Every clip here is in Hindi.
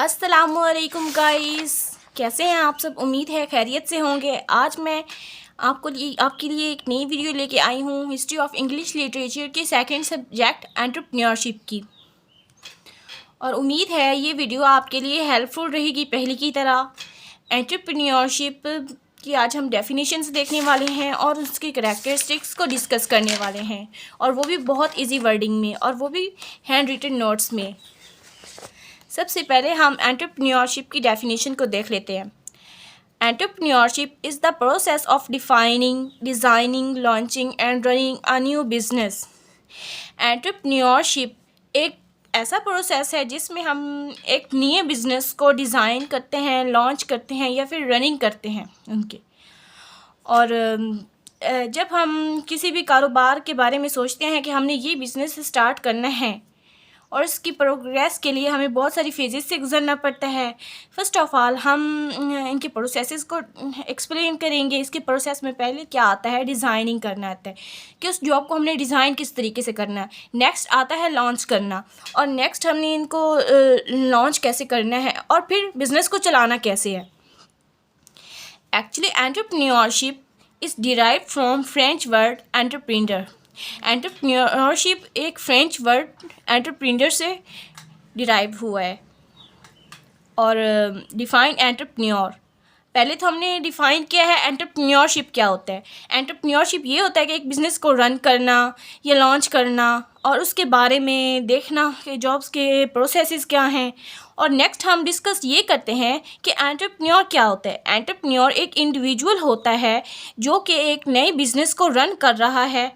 अस्सलामुअलैकुम गाइस, कैसे हैं आप सब। उम्मीद है खैरियत से होंगे। आज मैं आपके लिए एक नई वीडियो लेके आई हूँ हिस्ट्री ऑफ इंग्लिश लिटरेचर के सेकंड सब्जेक्ट एंटरप्रेन्योरशिप की। और उम्मीद है ये वीडियो आपके लिए हेल्पफुल रहेगी पहले की तरह। एंटरप्रेन्योरशिप की आज हम डेफिनेशंस देखने वाले हैं और उसके करैक्टरिस्टिक्स को डिस्कस करने वाले हैं, और वो भी बहुत इजी वर्डिंग में, और वो भी हैंड रिटन नोट्स में। सबसे पहले हम एंटरप्रेन्योरशिप की डेफिनेशन को देख लेते हैं। Entrepreneurship is the process of defining, designing, launching and running a new business. Entrepreneurship एक ऐसा प्रोसेस है जिसमें हम एक नए बिज़नेस को डिज़ाइन करते हैं, लॉन्च करते हैं या फिर रनिंग करते हैं उनके। और जब हम किसी भी कारोबार के बारे में सोचते हैं कि हमने ये बिज़नेस स्टार्ट करना है, और इसकी प्रोग्रेस के लिए हमें बहुत सारी फेजेस से गुजरना पड़ता है। फ़र्स्ट ऑफ़ ऑल हम इनके प्रोसेसेस को एक्सप्लेन करेंगे। इसके प्रोसेस में पहले क्या आता है, डिज़ाइनिंग करना आता है कि उस जॉब को हमने डिज़ाइन किस तरीके से करना है। नेक्स्ट आता है लॉन्च करना, और नेक्स्ट हमने इनको लॉन्च कैसे करना है, और फिर बिज़नेस को चलाना कैसे है। Actually entrepreneurship is derived from French word entrepreneur. Entrepreneurship एक फ्रेंच वर्ड एंटरप्रेन्योर से डिराइव हुआ है। और डिफाइन एंटरप्रेन्योर, पहले तो हमने डिफ़ाइन किया है एंटरप्रेन्योरशिप क्या होता है। एंटरप्रेन्योरशिप ये होता है कि एक बिज़नेस को रन करना या लॉन्च करना, और उसके बारे में देखना कि जॉब्स के प्रोसेसेस क्या हैं। और नेक्स्ट हम डिस्कस ये करते हैं कि एंटरप्रेन्योर क्या होता है। एंटरप्रेन्योर एक इंडिविजुअल होता है जो कि एक नए बिज़नेस को रन कर रहा है,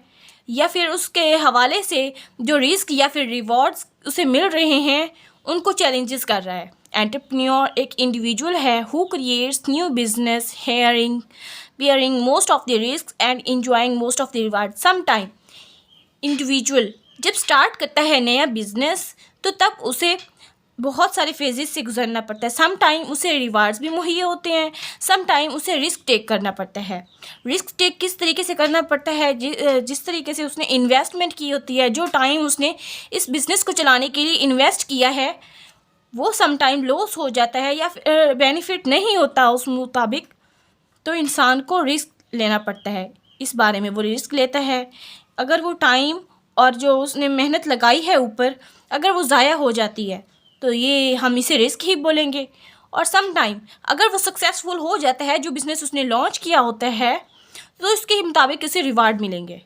या फिर उसके हवाले से जो रिस्क या फिर रिवॉर्ड्स उसे मिल रहे हैं उनको चैलेंजेस कर रहा है। एंटरप्रेन्योर एक इंडिविजुअल है who creates new business bearing most of the risk and enjoying most of the reward. Some time individual जब स्टार्ट करता है नया बिजनेस, तो तब उसे बहुत सारे फेजेस से गुजरना पड़ता है। सम टाइम उसे रिवार्ड्स भी मुहैया होते हैं, सम टाइम उसे रिस्क टेक करना पड़ता है। रिस्क टेक किस तरीके से करना पड़ता है, जिस तरीके से उसने इन्वेस्टमेंट की होती है, जो टाइम उसने इस बिज़नेस को चलाने के लिए इन्वेस्ट किया है, वो सम टाइम लॉस हो जाता है या फिर बेनिफिट नहीं होता उस मुताबिक, तो इंसान को रिस्क लेना पड़ता है। इस बारे में वो रिस्क लेता है। अगर वो टाइम और जो उसने मेहनत लगाई है ऊपर, अगर वो ज़ाया हो जाती है, तो ये हम इसे रिस्क ही बोलेंगे। और सम टाइम अगर वो सक्सेसफुल हो जाता है, जो बिज़नेस उसने लॉन्च किया होता है, तो इसके मुताबिक इसे रिवार्ड मिलेंगे।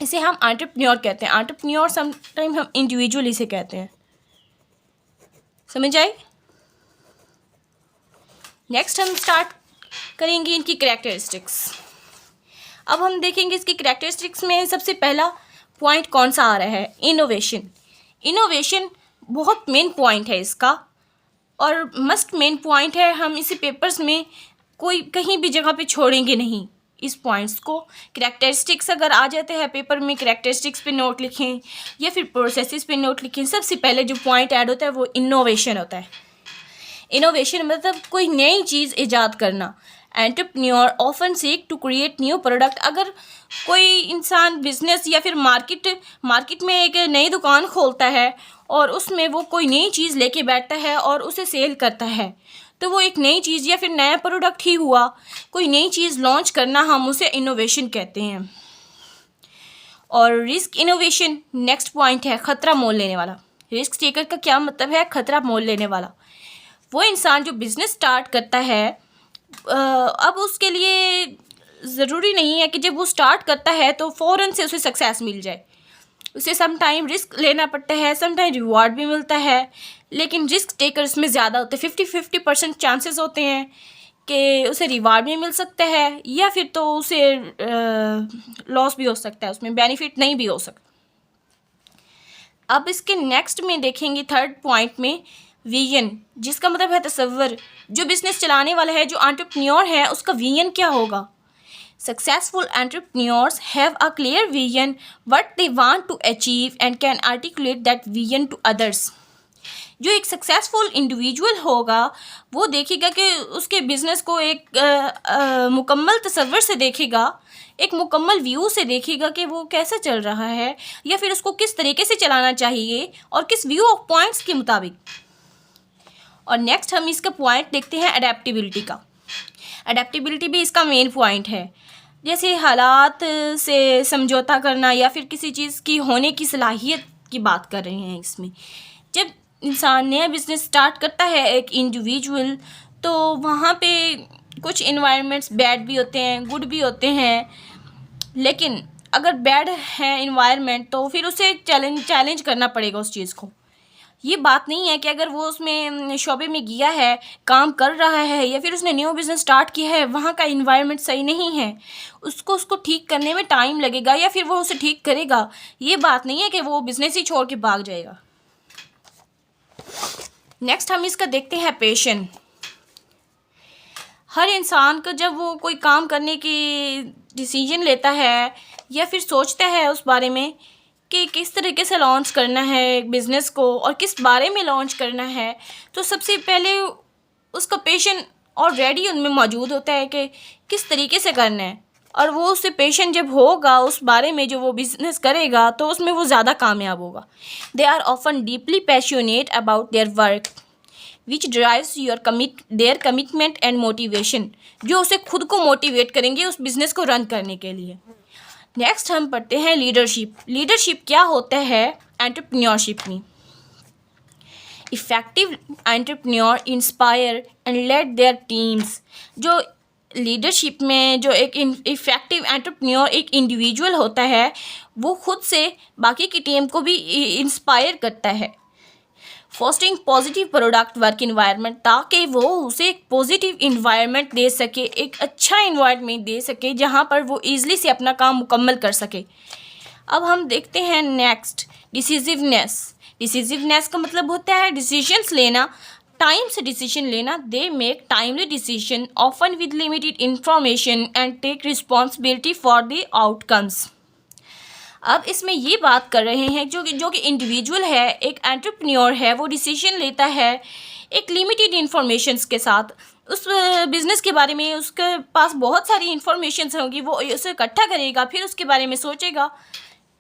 इसे हम एंटरप्रेन्योर कहते हैं। एंटरप्रेन्योर सम टाइम हम इंडिविजुअल इसे कहते हैं। समझ आई। नेक्स्ट हम स्टार्ट करेंगे इनकी करैक्टरिस्टिक्स। अब हम देखेंगे इसकी करैक्टरिस्टिक्स में सबसे पहला पॉइंट कौन सा आ रहा है, इनोवेशन। इनोवेशन बहुत मेन पॉइंट है इसका, और मस्ट मेन पॉइंट है। हम इसे पेपर्स में कोई कहीं भी जगह पे छोड़ेंगे नहीं इस पॉइंट्स को। करैक्टरिस्टिक्स अगर आ जाते हैं पेपर में, करैक्टरिस्टिक्स पे नोट लिखें या फिर प्रोसेसेस पे नोट लिखें, सबसे पहले जो पॉइंट ऐड होता है वो इनोवेशन होता है। इनोवेशन मतलब कोई नई चीज़ ईजाद करना। Entrepreneur often seek to create new product. अगर कोई इंसान बिजनेस या फिर मार्केट में एक नई दुकान खोलता है और उसमें वो कोई नई चीज़ लेके बैठता है और उसे सेल करता है, तो वो एक नई चीज़ या फिर नया प्रोडक्ट ही हुआ। कोई नई चीज़ लॉन्च करना, हम उसे इनोवेशन कहते हैं। और रिस्क इनोवेशन नेक्स्ट पॉइंट है, ख़तरा मोल लेने वाला। रिस्क टेकर का क्या मतलब है, ख़तरा मोल लेने वाला। वो इंसान जो बिज़नेस स्टार्ट करता है, अब उसके लिए ज़रूरी नहीं है कि जब वो स्टार्ट करता है तो फ़ौरन से उसे सक्सेस मिल जाए। उसे सम टाइम रिस्क लेना पड़ता है, सम टाइम रिवॉर्ड भी मिलता है, लेकिन रिस्क टेकर इसमें ज़्यादा होते हैं। 50% चांसेस होते हैं कि उसे रिवॉर्ड भी मिल सकता है, या फिर तो उसे लॉस भी हो सकता है, उसमें बेनिफिट नहीं भी हो सकता। अब इसके नेक्स्ट में देखेंगे थर्ड पॉइंट में विजन, जिसका मतलब है तसव्वुर। जो बिज़नेस चलाने वाला है, जो एंटरप्रेन्योर है, उसका विजन क्या होगा। Successful entrepreneurs have a clear vision what they want to achieve and can articulate that vision to others. जो एक सक्सेसफुल इंडिविजुअल होगा, वो देखेगा कि उसके बिज़नेस को एक मुकम्मल तसव्वुर से देखेगा, एक मुकम्मल व्यू से देखेगा कि वो कैसे चल रहा है, या फिर उसको किस तरीके से चलाना चाहिए और किस व्यू ऑफ पॉइंट्स के मुताबिक। और नेक्स्ट हम इसका पॉइंट देखते हैं अडेप्टिबिलिटी का। अडेप्टिबिलिटी भी इसका मेन पॉइंट है। जैसे हालात से समझौता करना या फिर किसी चीज़ की होने की सलाहियत की बात कर रहे हैं इसमें। जब इंसान नया बिज़नेस स्टार्ट करता है एक इंडिविजुअल, तो वहाँ पे कुछ इन्वायरमेंट्स बैड भी होते हैं, गुड भी होते हैं। लेकिन अगर बैड है इन्वायरमेंट तो फिर उसे चैलेंज करना पड़ेगा उस चीज़ को। ये बात नहीं है कि अगर वो उसमें शोबे में गया है, काम कर रहा है या फिर उसने न्यू बिज़नेस स्टार्ट किया है, वहाँ का इन्वायरमेंट सही नहीं है, उसको ठीक करने में टाइम लगेगा या फिर वो उसे ठीक करेगा। ये बात नहीं है कि वो बिज़नेस ही छोड़ के भाग जाएगा। नेक्स्ट हम इसका देखते हैं पेशेंस। हर इंसान को जब वो कोई काम करने की डिसीजन लेता है या फिर सोचता है उस बारे में कि किस तरीके से लॉन्च करना है बिज़नेस को और किस बारे में लॉन्च करना है, तो सबसे पहले उसका पेशेंस ऑलरेडी उनमें मौजूद होता है कि किस तरीके से करना है। और वो उससे पेशेंस जब होगा उस बारे में जो वो बिज़नेस करेगा, तो उसमें वो ज़्यादा कामयाब होगा। They are often deeply passionate about their work which drives their commitment and motivation, जो उसे खुद को मोटिवेट करेंगे उस बिज़नेस को रन करने के लिए। नेक्स्ट हम पढ़ते हैं लीडरशिप। लीडरशिप क्या होता है एंटरप्रेन्योरशिप में। Effective entrepreneur inspire and lead their teams. जो लीडरशिप में जो एक इफ़ेक्टिव एंटरप्रेन्योर एक इंडिविजुअल होता है, वो खुद से बाकी की टीम को भी इंस्पायर करता है। Fostering positive product work environment, ताकि वो उसे एक पॉजिटिव इन्वायरमेंट दे सके, एक अच्छा इन्वायरमेंट दे सके जहाँ पर वो ईज़िली से अपना काम मुकम्मल कर सके। अब हम देखते हैं नेक्स्ट डिसिसिवनेस। डिसिसिवनेस का मतलब होता है डिसीजंस लेना, टाइम से डिसीजन लेना। They make timely decision often with limited information and take responsibility for the outcomes. अब इसमें ये बात कर रहे हैं जो कि इंडिविजुअल है, एक एंटरप्रेन्योर है, वो डिसीजन लेता है एक लिमिटेड इन्फॉर्मेशंस के साथ। उस बिज़नेस के बारे में उसके पास बहुत सारी इन्फॉर्मेशंस होंगी, वो उसे इकट्ठा करेगा, फिर उसके बारे में सोचेगा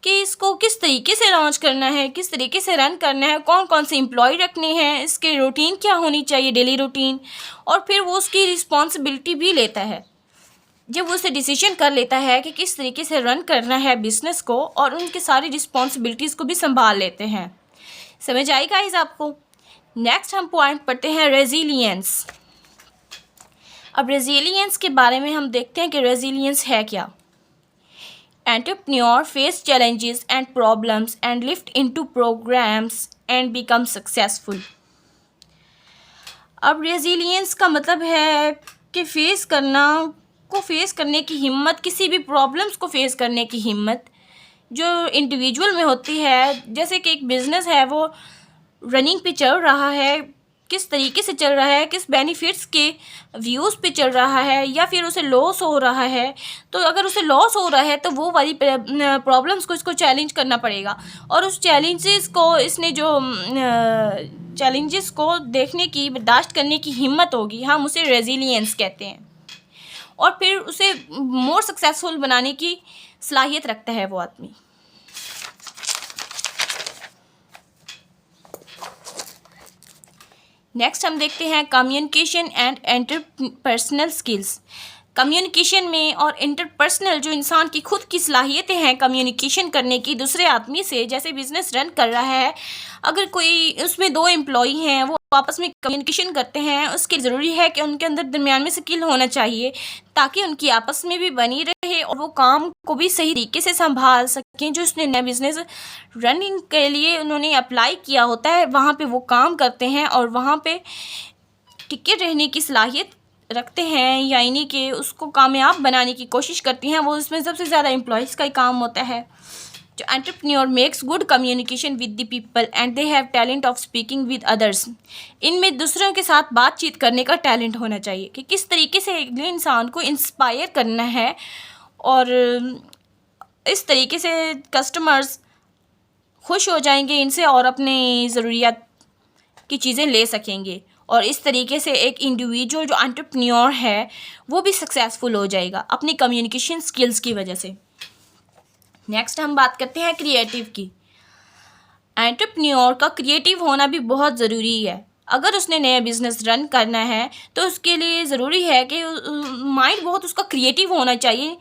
कि इसको किस तरीके से लॉन्च करना है, किस तरीके से रन करना है, कौन कौन से एम्प्लॉय रखने हैं, इसके रूटीन क्या होनी चाहिए, डेली रूटीन। और फिर वो उसकी रिस्पॉन्सिबिलिटी भी लेता है। जब वो उसे डिसीजन कर लेता है कि किस तरीके से रन करना है बिज़नेस को, और उनकी सारी रिस्पॉन्सिबिलिटीज़ को भी संभाल लेते हैं। समझ आई गाइस आपको। नेक्स्ट हम पॉइंट पढ़ते हैं रेजिलियंस। अब रेजिलियंस के बारे में हम देखते हैं कि रेजिलियंस है क्या। Entrepreneur face challenges and problems and lift into programmes and become successful. अब रेजिलियंस का मतलब है कि फेस करने की हिम्मत, किसी भी प्रॉब्लम्स को फेस करने की हिम्मत जो इंडिविजुअल में होती है। जैसे कि एक बिज़नेस है, वो रनिंग पे चल रहा है, किस तरीके से चल रहा है, किस बेनिफिट्स के व्यूज़ पे चल रहा है, या फिर उसे लॉस हो रहा है। तो अगर उसे लॉस हो रहा है तो वो वाली प्रॉब्लम्स को इसको चैलेंज करना पड़ेगा, और उस चैलेंजेस को इसने जो चैलेंजेस को देखने की, बर्दाश्त करने की हिम्मत होगी, हम उसे रेजिलियंस कहते हैं। और फिर उसे मोर सक्सेसफुल बनाने की सलाहियत रखता है वो आदमी। नेक्स्ट हम देखते हैं communication and interpersonal skills. Communication में और इंटरपर्सनल जो इंसान की खुद की सलाहियतें हैं कम्युनिकेशन करने की दूसरे आदमी से, जैसे बिज़नेस रन कर रहा है, अगर कोई उसमें 2 एम्प्लॉई हैं, वो आपस में कम्युनिकेशन करते हैं, उसके ज़रूरी है कि उनके अंदर दरमियान में स्किल होना चाहिए, ताकि उनकी आपस में भी बनी रहे और वो काम को भी सही तरीके से संभाल सकें। जो उसने नया बिज़नेस रनिंग के लिए उन्होंने अप्लाई किया होता है, वहाँ पे वो काम करते हैं और वहाँ पे टिके रहने की सलाहियत रखते हैं, यानी कि उसको कामयाब बनाने की कोशिश करती हैं। वो इसमें सबसे ज़्यादा एम्प्लॉयज़ का ही काम होता है। जो entrepreneur makes good communication with the people and they have talent of speaking with others. इनमें दूसरों के साथ बातचीत करने का टैलेंट होना चाहिए कि किस तरीके से अगले इंसान को इंस्पायर करना है, और इस तरीके से कस्टमर्स खुश हो जाएंगे इनसे और अपनी ज़रूरियात की चीज़ें ले सकेंगे, और इस तरीके से एक इंडिविजुअल जो एंटरप्रेन्योर है वो भी सक्सेसफुल हो जाएगा अपनी कम्युनिकेशन स्किल्स की वजह से। नेक्स्ट हम बात करते हैं क्रिएटिव की। एंटरप्रेन्योर का क्रिएटिव होना भी बहुत ज़रूरी है। अगर उसने नया बिज़नेस रन करना है तो उसके लिए ज़रूरी है कि माइंड बहुत उसका क्रिएटिव होना चाहिए,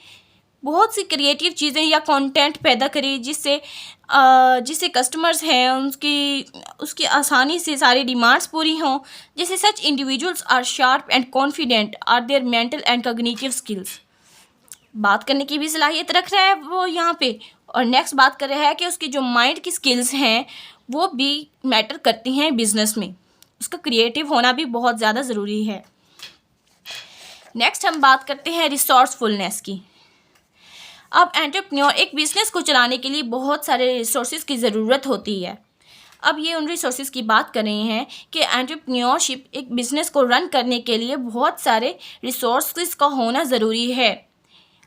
बहुत सी क्रिएटिव चीज़ें या कंटेंट पैदा करे जिससे कस्टमर्स हैं उसकी आसानी से सारी डिमांड्स पूरी हों। जैसे such individuals are sharp and confident are their mental and cognitive skills, बात करने की भी सलाहियत रख रहा है वो यहाँ पे। और नेक्स्ट बात कर रहा है कि उसकी जो माइंड की स्किल्स हैं वो भी मैटर करती हैं बिजनेस में, उसका क्रिएटिव होना भी बहुत ज़्यादा ज़रूरी है। नेक्स्ट हम बात करते हैं रिसोर्सफुलनेस की। अब एंटरप्रेन्योर एक बिज़नेस को चलाने के लिए बहुत सारे रिसोर्सेज की ज़रूरत होती है। अब ये उन रिसोर्सेज की बात कर रहे हैं कि एंटरप्रेन्योरशिप एक बिज़नेस को रन करने के लिए बहुत सारे रिसोर्सेज का होना ज़रूरी है।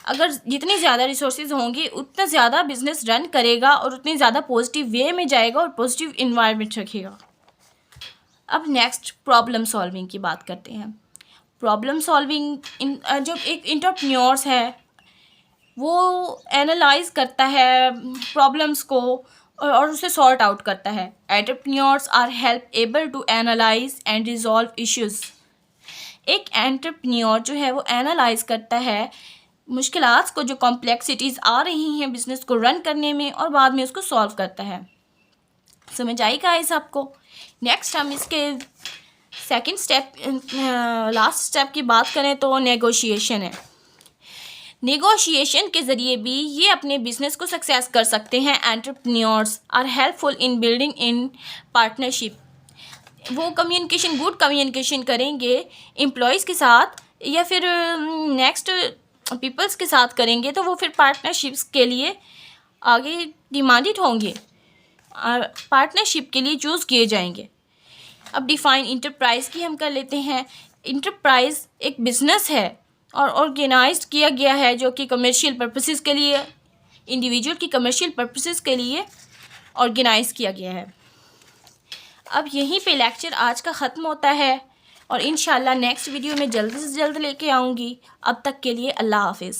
अगर जितनी ज़्यादा रिसोर्सेज होंगे उतना ज़्यादा बिज़नेस रन करेगा और उतनी ज़्यादा पॉजिटिव वे में जाएगा और पॉजिटिव इन्वायरमेंट रखेगा। अब नेक्स्ट प्रॉब्लम सॉल्विंग की बात करते हैं। प्रॉब्लम सॉल्विंग जब एक एंटरप्रेन्योर्स है वो एनालाइज करता है प्रॉब्लम्स को और उसे सॉर्ट आउट करता है। Entrepreneurs are help able to analyse and resolve issues. एक एंटरप्रेन्योर जो है वो एनालाइज करता है मुश्किलात को, जो कॉम्प्लेक्सिटीज़ आ रही हैं बिज़नेस को रन करने में, और बाद में उसको सॉल्व करता है। समझ आई गाइस आपको? नेक्स्ट हम इसके सेकंड स्टेप लास्ट स्टेप की बात करें तो नेगोशिएशन है। नेगोशिएशन के ज़रिए भी ये अपने बिज़नेस को सक्सेस कर सकते हैं। Entrepreneurs are helpful in building in partnership. वो गुड कम्युनिकेशन करेंगे एम्प्लॉयज़ के साथ या फिर नेक्स्ट पीपल्स के साथ करेंगे तो वो फिर पार्टनरशिप्स के लिए आगे डिमांडेड होंगे, पार्टनरशिप के लिए चूज़ किए जाएंगे। अब डिफाइन इंटरप्राइज की हम कर लेते हैं। इंटरप्राइज एक बिज़नेस है और ऑर्गेनाइज्ड किया गया है जो कि कमर्शियल पर्पसेस के लिए, इंडिविजुअल की कमर्शियल पर्पसेस के लिए ऑर्गेनाइज किया गया है। अब यहीं पे लेक्चर आज का ख़त्म होता है और इंशाल्लाह नेक्स्ट वीडियो में जल्द से जल्द लेके आऊँगी। अब तक के लिए अल्लाह हाफिज़।